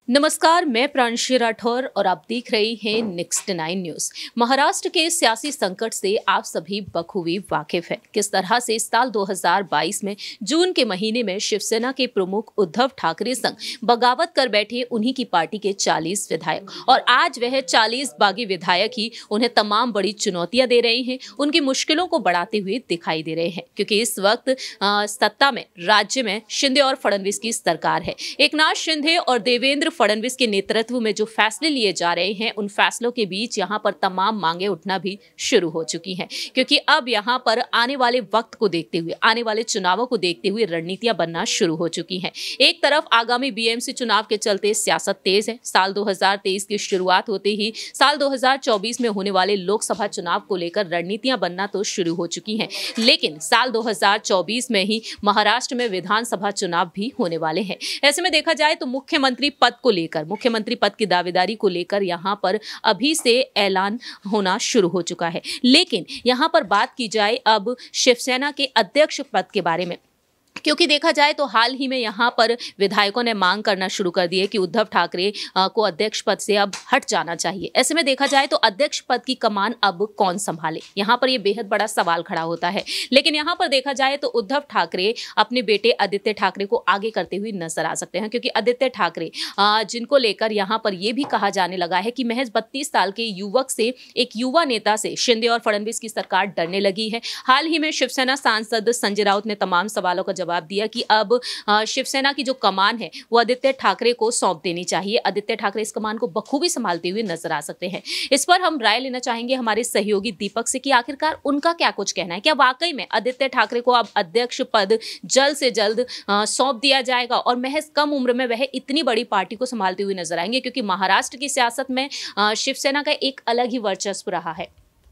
नमस्कार, मैं प्रांशी राठौर और आप देख रहे हैं नेक्स्ट 9 न्यूज। महाराष्ट्र के सियासी संकट से आप सभी बखूबी वाकिफ हैं। किस तरह से साल 2022 में जून के महीने में शिवसेना के प्रमुख उद्धव ठाकरे संग बगावत कर बैठे उन्हीं की पार्टी के 40 विधायक और आज वह 40 बागी विधायक ही उन्हें तमाम बड़ी चुनौतियां दे रहे हैं, उनकी मुश्किलों को बढ़ाते हुए दिखाई दे रहे हैं। क्योंकि इस वक्त सत्ता में राज्य में शिंदे और फडणवीस की सरकार है। एकनाथ शिंदे और देवेंद्र फडणवीस के नेतृत्व में जो फैसले लिए जा रहे हैं, उन फैसलों के बीच यहां पर तमाम मांगे उठना भी शुरू हो चुकी हैं। क्योंकि अब यहां पर आने वाले वक्त को देखते हुए, आने वाले चुनावों को देखते हुए रणनीतियां बनना शुरू हो चुकी हैं। एक तरफ आगामी बीएमसी चुनाव के चलते सियासत तेज है। साल 2023 की शुरुआत होते ही साल 2024 में होने वाले लोकसभा चुनाव को लेकर रणनीतियां बनना तो शुरू हो चुकी हैं, लेकिन साल 2024 में ही महाराष्ट्र में विधानसभा चुनाव भी होने वाले हैं। ऐसे में देखा जाए तो मुख्यमंत्री पद को लेकर, मुख्यमंत्री पद की दावेदारी को लेकर यहां पर अभी से ऐलान होना शुरू हो चुका है। लेकिन यहां पर बात की जाए अब शिवसेना के अध्यक्ष पद के बारे में, क्योंकि देखा जाए तो हाल ही में यहां पर विधायकों ने मांग करना शुरू कर दी है कि उद्धव ठाकरे को अध्यक्ष पद से अब हट जाना चाहिए। ऐसे में देखा जाए तो अध्यक्ष पद की कमान अब कौन संभाले, यहां पर यह बेहद बड़ा सवाल खड़ा होता है। लेकिन यहां पर देखा जाए तो उद्धव ठाकरे अपने बेटे आदित्य ठाकरे को आगे करते हुए नजर आ सकते हैं, क्योंकि आदित्य ठाकरे जिनको लेकर यहां पर यह भी कहा जाने लगा है कि महज 32 साल के युवक से, एक युवा नेता से शिंदे और फडणवीस की सरकार डरने लगी है। हाल ही में शिवसेना सांसद संजय राउत ने तमाम सवालों का जवाब दिया कि अब शिवसेना की जो कमान है वो आदित्य ठाकरे को सौंप देनी चाहिए। आदित्य ठाकरे इस कमान को बखूबी संभालते हुए नजर आ सकते हैं। इस पर हम राय लेना चाहेंगे हमारे सहयोगी दीपक से कि आखिरकार उनका क्या कुछ कहना है। क्या वाकई में आदित्य ठाकरे को अब अध्यक्ष पद जल्द से जल्द सौंप दिया जाएगा और महज कम उम्र में वह इतनी बड़ी पार्टी को संभालते हुए नजर आएंगे, क्योंकि महाराष्ट्र की सियासत में शिवसेना का एक अलग ही वर्चस्व रहा है।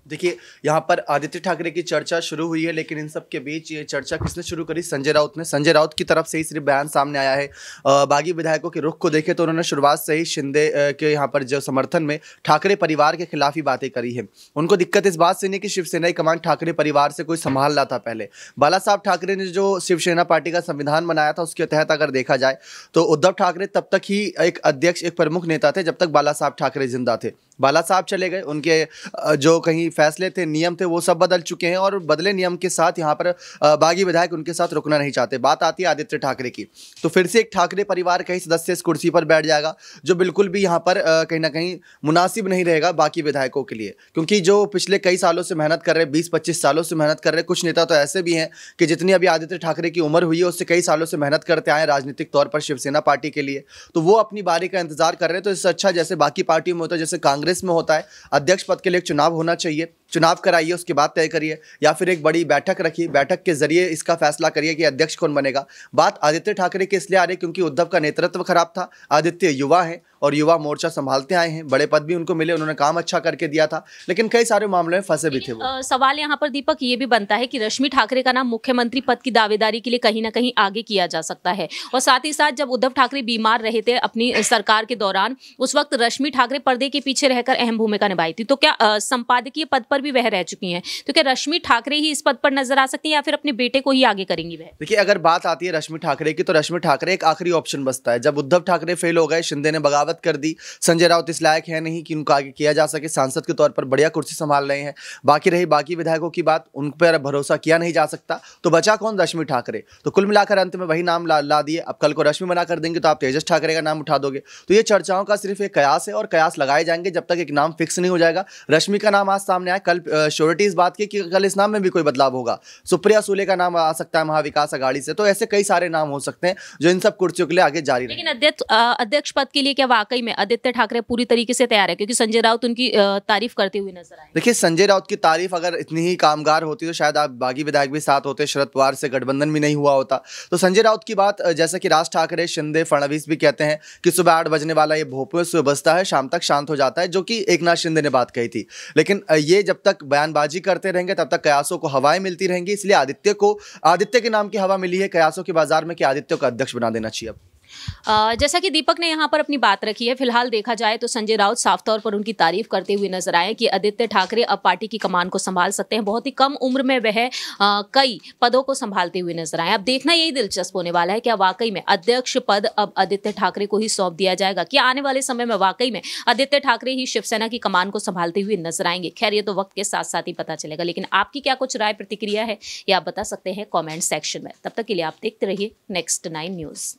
देखिए, यहाँ पर आदित्य ठाकरे की चर्चा शुरू हुई है, लेकिन इन सब के बीच ये चर्चा किसने शुरू करी? संजय राउत ने। संजय राउत की तरफ से ही सिर्फ बयान सामने आया है। बागी विधायकों के रुख को देखें तो उन्होंने शुरुआत से ही शिंदे के यहाँ पर जो समर्थन में ठाकरे परिवार के खिलाफ ही बातें करी है। उनको दिक्कत इस बात से नहीं कि शिवसेना की कमान ठाकरे परिवार से कोई संभाल रहा था। पहले बाला साहब ठाकरे ने जो शिवसेना पार्टी का संविधान बनाया था, उसके तहत अगर देखा जाए तो उद्धव ठाकरे तब तक ही एक अध्यक्ष, एक प्रमुख नेता थे जब तक बाला साहब ठाकरे जिंदा थे। बाला साहब चले गए, उनके जो कहीं फैसले थे, नियम थे, वो सब बदल चुके हैं और बदले नियम के साथ यहाँ पर बागी विधायक उनके साथ रुकना नहीं चाहते। बात आती है आदित्य ठाकरे की, तो फिर से एक ठाकरे परिवार का ही सदस्य इस कुर्सी पर बैठ जाएगा, जो बिल्कुल भी यहाँ पर कहीं ना कहीं मुनासिब नहीं रहेगा बाकी विधायकों के लिए। क्योंकि जो पिछले कई सालों से मेहनत कर रहे, 20-25 सालों से मेहनत कर रहे, कुछ नेता तो ऐसे भी हैं कि जितनी अभी आदित्य ठाकरे की उम्र हुई है उससे कई सालों से मेहनत करते आए राजनीतिक तौर पर शिवसेना पार्टी के लिए, तो वो अपनी बारी का इंतजार कर रहे हैं। तो इससे अच्छा जैसे बाकी पार्टियों में होता है, जैसे कांग्रेस में होता है, अध्यक्ष पद के लिए चुनाव होना चाहिए, चुनाव कराइए, उसके बाद तय करिए, या फिर एक बड़ी बैठक रखिए, बैठक के जरिए इसका फैसला करिए कि अध्यक्ष कौन बनेगा। बात आदित्य ठाकरे के इसलिए आ रही क्योंकि उद्धव का नेतृत्व खराब था। आदित्य युवा है और युवा मोर्चा संभालते आए हैं, बड़े पद भी उनको मिले, उन्होंने काम अच्छा करके दिया था, लेकिन कई सारे मामलों में फंसे भी थे वो। सवाल यहाँ पर दीपक ये भी बनता है कि रश्मि ठाकरे का नाम मुख्यमंत्री पद की दावेदारी के लिए कहीं ना कहीं आगे किया जा सकता है, और साथ ही साथ जब उद्धव ठाकरे बीमार रहे थे अपनी सरकार के दौरान, उस वक्त रश्मि ठाकरे पर्दे के पीछे रहकर अहम भूमिका निभाई थी। तो क्या संपादकीय पद पर भी वह रह चुकी हैं, तो क्या रश्मि ठाकरे ही इस पद पर नजर आ सकती है या फिर अपने बेटे को ही आगे करेंगी वह? देखिए, अगर बात आती है रश्मि ठाकरे की, तो रश्मि ठाकरे एक आखिरी ऑप्शन बचता है। जब उद्धव ठाकरे फेल हो गए, शिंदे ने बगावत कर दी, संजय राउत इस लायक है नहीं कि उनको आगे किया जा सके, सांसद के तौर पर बढ़िया कुर्सी संभाल रहे हैं। बाकी रही बाकी विधायकों की बात, उन पर भरोसा किया नहीं जा सकता, तो बचा कौन? रश्मि ठाकरे। तो कुल मिलाकर अंत में वही नाम ला दिए। अब कल को रश्मि मना कर देंगे तो आप तेजस ठाकरे का नाम उठा दोगे। तो ये चर्चाओं का सिर्फ एक कयास है और कयास लगाए जाएंगे जब तक एक नाम फिक्स नहीं हो जाएगा। रश्मि का नाम आज सामने आया, कल श्योरिटी इस बात की कि कल इस नाम में भी कोई बदलाव होगा। सुप्रिया सूले का नाम आ सकता है महाविकास अघाड़ी से। तो ऐसे कई सारे नाम हो सकते हैं जो इन सब कुर्सियों के लिए आगे जारी रहेंगे। लेकिन अध्यक्ष पद के लिए क्या वाकई में आदित्य ठाकरे पूरी तरीके से तैयार है? क्योंकि संजय राउत उनकी तारीफ करते हुए नजर आए। देखिए, संजय राउत की तारीफ अगर इतनी ही कामगार होती तो शायद आप बागी विधायक भी साथ होते, शरद पवार से गठबंधन भी नहीं हुआ होता। तो संजय राउत की बात, जैसा कि राज ठाकरे, शिंदे, फडणवीस भी कहते हैं कि सुबह 8 बजने वाला ये भोपाल सुबह बजता है, शाम तक शांत हो जाता है, जो कि एकनाथ शिंदे ने बात कही थी। लेकिन ये जब तक बयानबाजी करते रहेंगे तब तक कयासों को हवाएं मिलती रहेंगी। इसलिए आदित्य के नाम की हवा मिली है कयासों के बाजार में कि आदित्य को अध्यक्ष बना देना चाहिए। जैसा कि दीपक ने यहाँ पर अपनी बात रखी है, फिलहाल देखा जाए तो संजय राउत साफ तौर पर उनकी तारीफ करते हुए नजर आए कि आदित्य ठाकरे अब पार्टी की कमान को संभाल सकते हैं। बहुत ही कम उम्र में वह कई पदों को संभालते हुए नजर आए। अब देखना यही दिलचस्प होने वाला है कि वाकई में अध्यक्ष पद अब आदित्य ठाकरे को ही सौंप दिया जाएगा कि आने वाले समय में वाकई में आदित्य ठाकरे ही शिवसेना की कमान को संभालते हुए नजर आएंगे। खैर, ये तो वक्त के साथ साथ ही पता चलेगा, लेकिन आपकी क्या कुछ राय प्रतिक्रिया है ये आप बता सकते हैं कॉमेंट सेक्शन में। तब तक के लिए आप देखते रहिए Next 9 न्यूज।